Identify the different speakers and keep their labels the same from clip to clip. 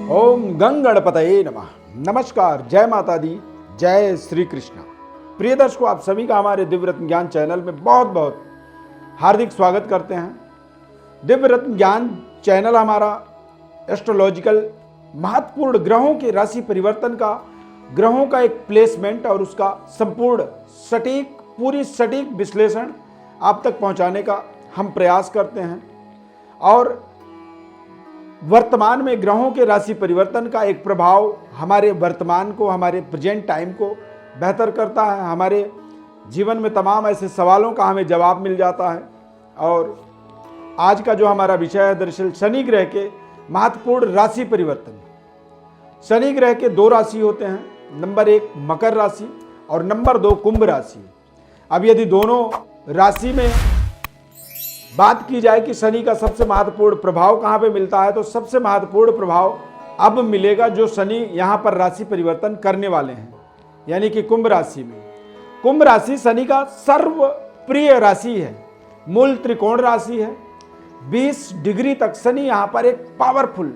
Speaker 1: ओम गंगणपतये नमः। नमस्कार, जय माता दी, जय श्री कृष्णा। प्रिय दर्शकों, आप सभी का हमारे दिव्य रत्न ज्ञान चैनल में बहुत बहुत हार्दिक स्वागत करते हैं। दिव्य रत्न ज्ञान चैनल हमारा एस्ट्रोलॉजिकल महत्वपूर्ण ग्रहों के राशि परिवर्तन का, ग्रहों का एक प्लेसमेंट और उसका संपूर्ण पूरी सटीक विश्लेषण आप तक पहुंचाने का हम प्रयास करते हैं। और वर्तमान में ग्रहों के राशि परिवर्तन का एक प्रभाव हमारे वर्तमान को, हमारे प्रेजेंट टाइम को बेहतर करता है। हमारे जीवन में तमाम ऐसे सवालों का हमें जवाब मिल जाता है। और आज का जो हमारा विषय है, दरअसल शनि ग्रह के महत्वपूर्ण राशि परिवर्तन। शनि ग्रह के दो राशि होते हैं, नंबर 1 मकर राशि और नंबर 2 कुंभ राशि। अब यदि दोनों राशि में बात की जाए कि शनि का सबसे महत्वपूर्ण प्रभाव कहाँ पे मिलता है, तो सबसे महत्वपूर्ण प्रभाव अब मिलेगा जो शनि यहाँ पर राशि परिवर्तन करने वाले हैं, यानी कि कुंभ राशि में। कुंभ राशि शनि का सर्व प्रिय राशि है, मूल त्रिकोण राशि है। 20 डिग्री तक शनि यहाँ पर एक पावरफुल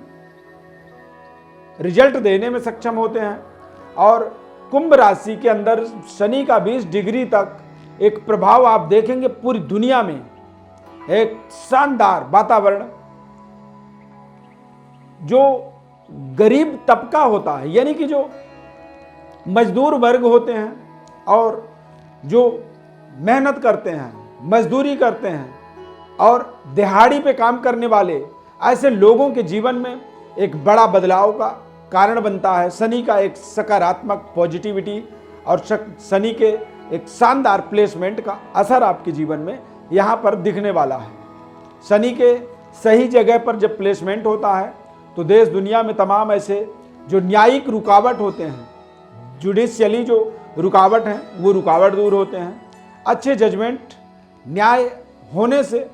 Speaker 1: रिजल्ट देने में सक्षम होते हैं। और कुंभ राशि के अंदर शनि का 20 डिग्री तक एक प्रभाव आप देखेंगे पूरी दुनिया में। एक शानदार वातावरण, जो गरीब तबका होता है, यानी कि जो मजदूर वर्ग होते हैं और जो मेहनत करते हैं, मजदूरी करते हैं और दिहाड़ी पे काम करने वाले, ऐसे लोगों के जीवन में एक बड़ा बदलाव का कारण बनता है। शनि का एक सकारात्मक पॉजिटिविटी और शनि के एक शानदार प्लेसमेंट का असर आपके जीवन में यहाँ पर दिखने वाला है। शनि के सही जगह पर जब प्लेसमेंट होता है तो देश दुनिया में तमाम ऐसे जो न्यायिक रुकावट होते हैं, जुडिशियली जो रुकावट हैं, वो रुकावट दूर होते हैं। अच्छे जजमेंट, न्याय होने से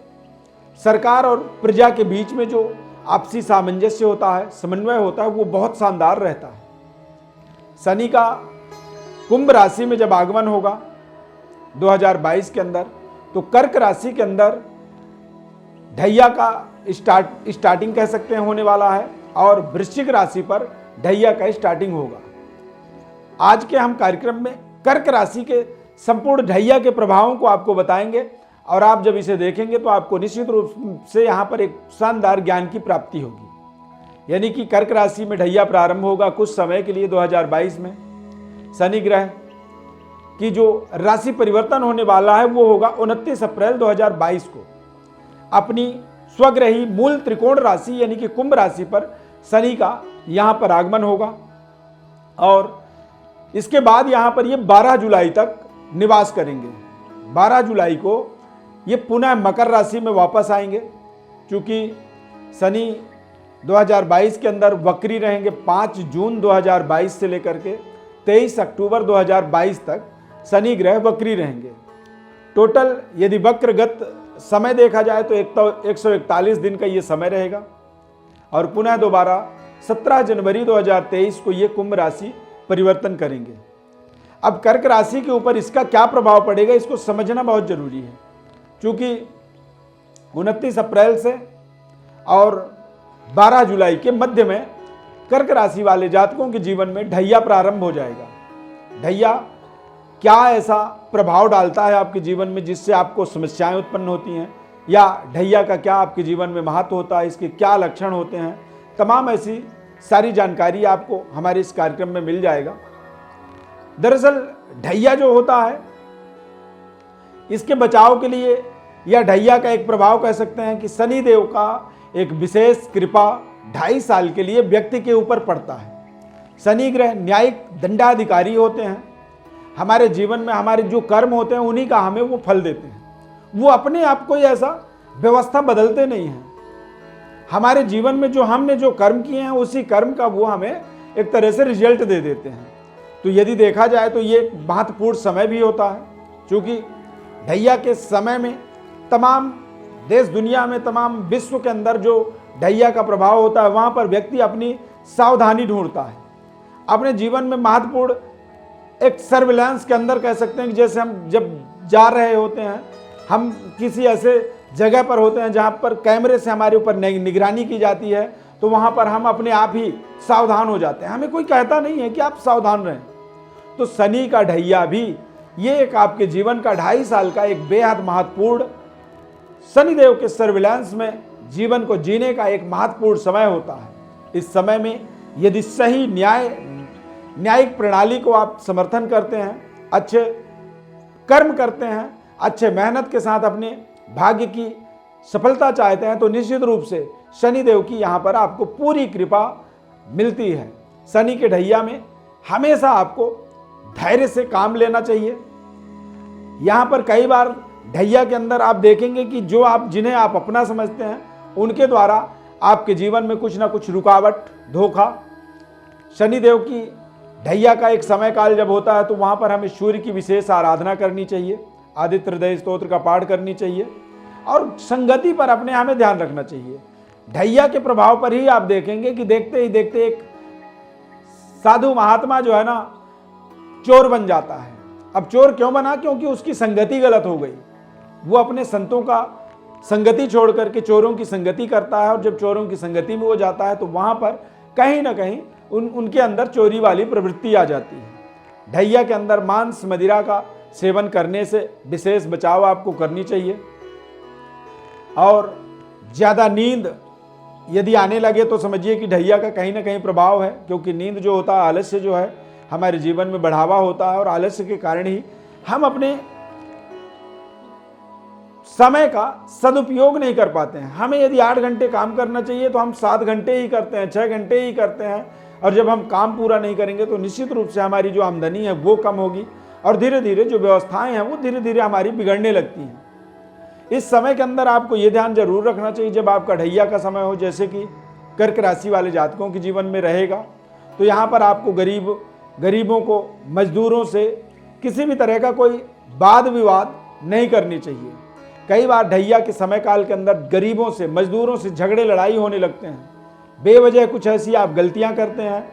Speaker 1: सरकार और प्रजा के बीच में जो आपसी सामंजस्य होता है, समन्वय होता है, वो बहुत शानदार रहता है। शनि का कुंभ राशि में जब आगमन होगा 2022 के अंदर, तो कर्क राशि के अंदर ढैया का स्टार्टिंग कह सकते हैं होने वाला है, और वृश्चिक राशि पर ढैया का स्टार्टिंग होगा। आज के हम कार्यक्रम में कर्क राशि के संपूर्ण ढैया के प्रभावों को आपको बताएंगे, और आप जब इसे देखेंगे तो आपको निश्चित रूप से यहाँ पर एक शानदार ज्ञान की प्राप्ति होगी। यानी कि कर्क राशि में ढैया प्रारंभ होगा कुछ समय के लिए 2022 में। शनि ग्रह कि जो राशि परिवर्तन होने वाला है वो होगा 29 अप्रैल 2022 को। अपनी स्वग्रही मूल त्रिकोण राशि यानी कि कुंभ राशि पर शनि का यहाँ पर आगमन होगा, और इसके बाद यहाँ पर ये 12 जुलाई तक निवास करेंगे। 12 जुलाई को ये पुनः मकर राशि में वापस आएंगे, क्योंकि शनि 2022 के अंदर वक्री रहेंगे। 5 जून 2022 से लेकर के 23 अक्टूबर 2022 तक शनि ग्रह वक्री रहेंगे। टोटल यदि वक्रगत समय देखा जाए तो 141 दिन का ये समय रहेगा, और पुनः दोबारा 17 जनवरी 2023 को ये कुंभ राशि परिवर्तन करेंगे। अब कर्क राशि के ऊपर इसका क्या प्रभाव पड़ेगा, इसको समझना बहुत जरूरी है, क्योंकि 29 अप्रैल से और 12 जुलाई के मध्य में कर्क राशि वाले जातकों के जीवन में ढैया प्रारंभ हो जाएगा। ढैया क्या ऐसा प्रभाव डालता है आपके जीवन में जिससे आपको समस्याएं उत्पन्न होती हैं, या ढैया का क्या आपके जीवन में महत्व होता है, इसके क्या लक्षण होते हैं, तमाम ऐसी सारी जानकारी आपको हमारे इस कार्यक्रम में मिल जाएगा। दरअसल ढैया जो होता है, इसके बचाव के लिए, या ढैया का एक प्रभाव कह सकते हैं कि शनि देव का एक विशेष कृपा 2.5 साल के लिए व्यक्ति के ऊपर पड़ता है। शनि ग्रह न्यायिक दंडाधिकारी होते हैं। हमारे जीवन में हमारे जो कर्म होते हैं उन्हीं का हमें वो फल देते हैं। वो अपने आप कोई ऐसा व्यवस्था बदलते नहीं हैं। हमारे जीवन में जो हमने जो कर्म किए हैं उसी कर्म का वो हमें एक तरह से रिजल्ट दे देते हैं। तो यदि देखा जाए तो ये महत्वपूर्ण समय भी होता है, क्योंकि ढैया के समय में तमाम देश दुनिया में, तमाम विश्व के अंदर जो ढैया का प्रभाव होता है, वहाँ पर व्यक्ति अपनी सावधानी ढूंढता है। अपने जीवन में महत्वपूर्ण एक सर्विलांस के अंदर कह सकते हैं कि जैसे हम जब जा रहे होते हैं, हम किसी ऐसे जगह पर होते हैं जहाँ पर कैमरे से हमारे ऊपर निगरानी की जाती है, तो वहाँ पर हम अपने आप ही सावधान हो जाते हैं, हमें कोई कहता नहीं है कि आप सावधान रहें। तो शनि का ढैया भी ये एक आपके जीवन का 2.5 साल का एक बेहद महत्वपूर्ण, शनिदेव के सर्विलांस में जीवन को जीने का एक महत्वपूर्ण समय होता है। इस समय में यदि सही न्यायिक प्रणाली को आप समर्थन करते हैं, अच्छे कर्म करते हैं, अच्छे मेहनत के साथ अपने भाग्य की सफलता चाहते हैं, तो निश्चित रूप से शनिदेव की यहाँ पर आपको पूरी कृपा मिलती है। शनि के ढैया में हमेशा आपको धैर्य से काम लेना चाहिए। यहाँ पर कई बार ढैया के अंदर आप देखेंगे कि जिन्हें आप अपना समझते हैं, उनके द्वारा आपके जीवन में कुछ ना कुछ रुकावट, धोखा। शनिदेव की ढैया का एक समय काल जब होता है तो वहाँ पर हमें सूर्य की विशेष आराधना करनी चाहिए, आदित्य हृदय स्तोत्र का पाठ करनी चाहिए और संगति पर अपने हमें ध्यान रखना चाहिए। ढैया के प्रभाव पर ही आप देखेंगे कि देखते ही देखते एक साधु महात्मा जो है ना, चोर बन जाता है। अब चोर क्यों बना? क्योंकि उसकी संगति गलत हो गई। वो अपने संतों का संगति छोड़ करके चोरों की संगति करता है, और जब चोरों की संगति में वो जाता है तो वहां पर कहीं ना कहीं उनके अंदर चोरी वाली प्रवृत्ति आ जाती है। ढैया के अंदर मांस मदिरा का सेवन करने से विशेष बचाव आपको करनी चाहिए। और ज्यादा नींद यदि आने लगे तो समझिए कि ढैया का कहीं ना कहीं प्रभाव है, क्योंकि नींद जो होता है, आलस्य जो है, हमारे जीवन में बढ़ावा होता है और आलस्य के कारण ही हम अपने समय का सदुपयोग नहीं कर पाते हैं। हमें यदि 8 घंटे काम करना चाहिए तो हम 7 घंटे ही करते हैं, 6 घंटे ही करते हैं, और जब हम काम पूरा नहीं करेंगे तो निश्चित रूप से हमारी जो आमदनी है वो कम होगी और धीरे धीरे जो व्यवस्थाएं हैं वो धीरे धीरे हमारी बिगड़ने लगती हैं। इस समय के अंदर आपको ये ध्यान जरूर रखना चाहिए, जब आपका ढैया का समय हो, जैसे कि कर्क राशि वाले जातकों के जीवन में रहेगा, तो यहाँ पर आपको गरीबों को, मजदूरों से किसी भी तरह का कोई वाद विवाद नहीं करनी चाहिए। कई बार ढैया के समय काल के अंदर गरीबों से, मजदूरों से झगड़े लड़ाई होने लगते हैं। बेवजह कुछ ऐसी आप गलतियां करते हैं,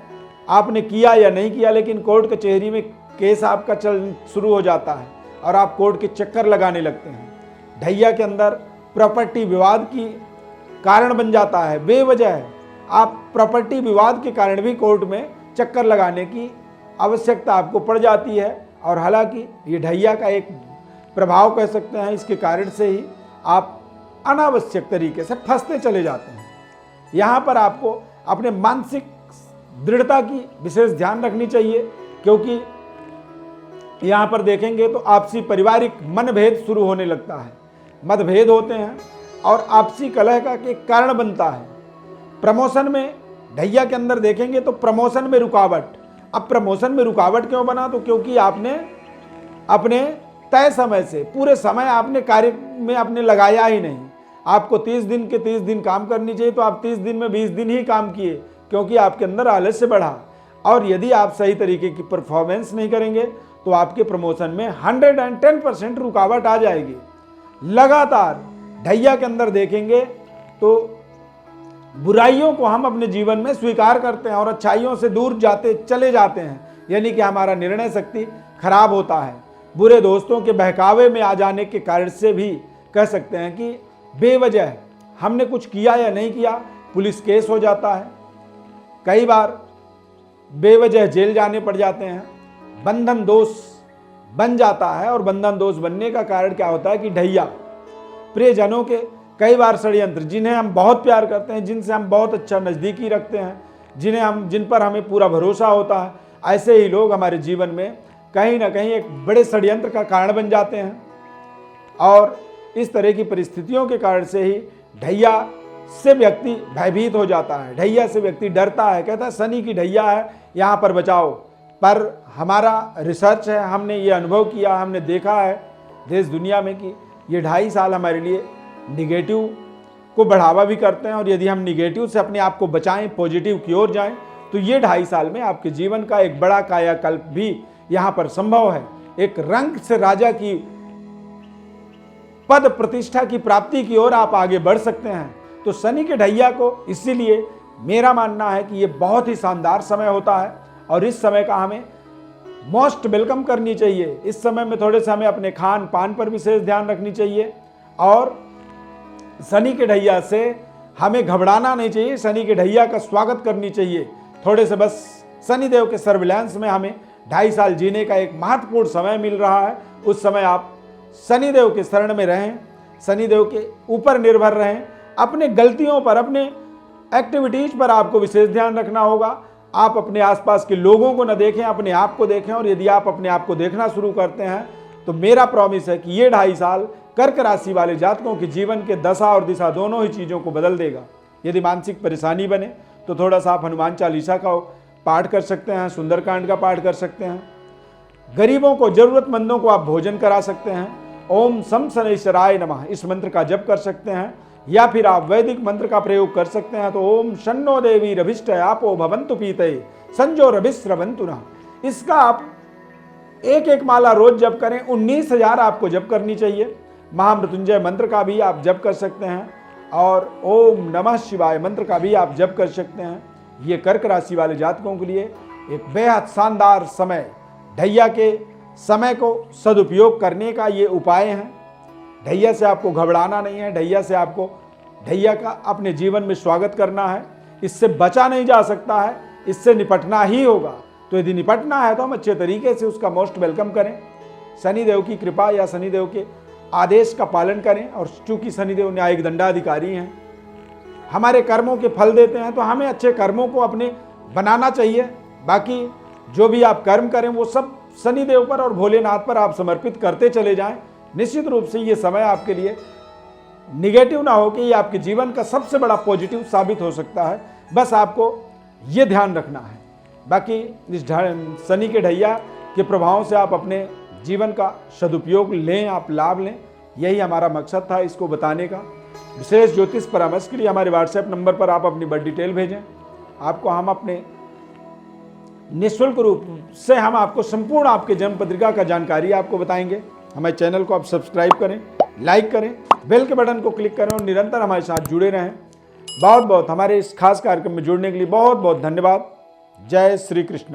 Speaker 1: आपने किया या नहीं किया, लेकिन कोर्ट कचहरी में केस आपका चल शुरू हो जाता है और आप कोर्ट के चक्कर लगाने लगते हैं। ढैया के अंदर प्रॉपर्टी विवाद की कारण बन जाता है। बेवजह आप प्रॉपर्टी विवाद के कारण भी कोर्ट में चक्कर लगाने की आवश्यकता आपको पड़ जाती है, और हालांकि ये ढैया का एक प्रभाव कह सकते हैं। इसके कारण से ही आप अनावश्यक तरीके से फंसते चले जाते हैं। यहाँ पर आपको अपने मानसिक दृढ़ता की विशेष ध्यान रखनी चाहिए, क्योंकि यहाँ पर देखेंगे तो आपसी पारिवारिक मनभेद शुरू होने लगता है, मतभेद होते हैं और आपसी कलह का एक कारण बनता है। प्रमोशन में ढैया के अंदर देखेंगे तो प्रमोशन में रुकावट। अब प्रमोशन में रुकावट क्यों बना? तो क्योंकि आपने अपने तय समय से पूरे समय आपने कार्य में आपने लगाया ही नहीं। आपको 30 दिन के 30 दिन काम करनी चाहिए, तो आप 30 दिन में 20 दिन ही काम किए, क्योंकि आपके अंदर आलस्य बढ़ा। और यदि आप सही तरीके की परफॉर्मेंस नहीं करेंगे तो आपके प्रमोशन में 110% रुकावट आ जाएगी। लगातार ढैया के अंदर देखेंगे तो बुराइयों को हम अपने जीवन में स्वीकार करते हैं और अच्छाइयों से दूर चले जाते हैं, यानी कि हमारा निर्णय शक्ति खराब होता है। बुरे दोस्तों के बहकावे में आ जाने के कारण से भी कह सकते हैं कि बेवजह हमने कुछ किया या नहीं किया, पुलिस केस हो जाता है। कई बार बेवजह जेल जाने पड़ जाते हैं, बंधन दोष बन जाता है। और बंधन दोष बनने का कारण क्या होता है कि ढैया प्रियजनों के कई बार षड्यंत्र, जिन्हें हम बहुत प्यार करते हैं, जिनसे हम बहुत अच्छा नज़दीकी रखते हैं, जिन पर हमें पूरा भरोसा होता है, ऐसे ही लोग हमारे जीवन में कहीं ना कहीं एक बड़े षड्यंत्र का कारण बन जाते हैं। और इस तरह की परिस्थितियों के कारण से ही ढैया से व्यक्ति भयभीत हो जाता है, ढैया से व्यक्ति डरता है, कहता है शनि की ढैया है, यहाँ पर बचाओ। पर हमारा रिसर्च है, हमने ये अनुभव किया, हमने देखा है देश दुनिया में कि ये 2.5 साल हमारे लिए निगेटिव को बढ़ावा भी करते हैं। और यदि हम निगेटिव से अपने आप को बचाएं, पॉजिटिव की ओर जाएं, तो ये 2.5 साल में आपके जीवन का एक बड़ा कायाकल्प भी यहाँ पर संभव है। एक रंग से राजा की पद प्रतिष्ठा की प्राप्ति की ओर आप आगे बढ़ सकते हैं। तो शनि के ढैया को इसीलिए मेरा मानना है कि ये बहुत ही शानदार समय होता है और इस समय का हमें मोस्ट वेलकम करनी चाहिए। इस समय में थोड़े से हमें अपने खान पान पर विशेष ध्यान रखनी चाहिए और शनि के ढैया से हमें घबराना नहीं चाहिए, शनि के ढैया का स्वागत करनी चाहिए। थोड़े से बस शनिदेव के सर्विलांस में हमें 2.5 साल जीने का एक महत्वपूर्ण समय मिल रहा है। उस समय आप शनिदेव के शरण में रहें, शनिदेव के ऊपर निर्भर रहें। अपने गलतियों पर, अपने एक्टिविटीज पर आपको विशेष ध्यान रखना होगा। आप अपने आसपास के लोगों को न देखें, अपने आप को देखें। और यदि आप अपने आप को देखना शुरू करते हैं तो मेरा प्रॉमिस है कि ये 2.5 साल कर्क राशि वाले जातकों के जीवन के दशा और दिशा दोनों ही चीज़ों को बदल देगा। यदि मानसिक परेशानी बने तो थोड़ा सा आप हनुमान चालीसा का पाठ कर सकते हैं, सुंदरकांड का पाठ कर सकते हैं। गरीबों को, जरूरतमंदों को आप भोजन करा सकते हैं। ओम सम शनैश्चराय नमः इस मंत्र का जप कर सकते हैं, या फिर आप वैदिक मंत्र का प्रयोग कर सकते हैं। तो ओम शन्नो देवी रभिष्ट आपो भवन्तु पीतये संजो रभिस्रवन्तु नः, इसका आप एक माला रोज जप करें। 19,000 आपको जप करनी चाहिए। महामृत्युंजय मंत्र का भी आप जप कर सकते हैं, और ओम नमः शिवाय मंत्र का भी आप जप कर सकते हैं। ये कर्क राशि वाले जातकों के लिए एक बेहद शानदार समय, ढैया के समय को सदुपयोग करने का ये उपाय हैं। ढैया से आपको घबराना नहीं है, ढैया का अपने जीवन में स्वागत करना है। इससे बचा नहीं जा सकता है, इससे निपटना ही होगा। तो यदि निपटना है तो हम अच्छे तरीके से उसका मोस्ट वेलकम करें, शनिदेव की कृपा या शनिदेव के आदेश का पालन करें। और चूंकि शनिदेव न्यायिक दंडाधिकारी हैं, हमारे कर्मों के फल देते हैं, तो हमें अच्छे कर्मों को अपने बनाना चाहिए। बाकी जो भी आप कर्म करें वो सब शनिदेव पर और भोलेनाथ पर आप समर्पित करते चले जाएं। निश्चित रूप से ये समय आपके लिए निगेटिव ना हो कि ये आपके जीवन का सबसे बड़ा पॉजिटिव साबित हो सकता है। बस आपको ये ध्यान रखना है। बाकी इस शनि के ढैया के प्रभाव से आप अपने जीवन का सदुपयोग लें, आप लाभ लें, यही हमारा मकसद था इसको बताने का। विशेष ज्योतिष परामर्श के लिए हमारे व्हाट्सएप नंबर पर आप अपनी बर्थ डिटेल भेजें। आपको हम अपने निःशुल्क रूप से हम आपको संपूर्ण आपके जन्म पत्रिका का जानकारी आपको बताएंगे। हमारे चैनल को आप सब्सक्राइब करें, लाइक करें, बेल के बटन को क्लिक करें और निरंतर हमारे साथ जुड़े रहें। बहुत बहुत हमारे इस खास कार्यक्रम में जुड़ने के लिए बहुत बहुत धन्यवाद। जय श्री कृष्ण।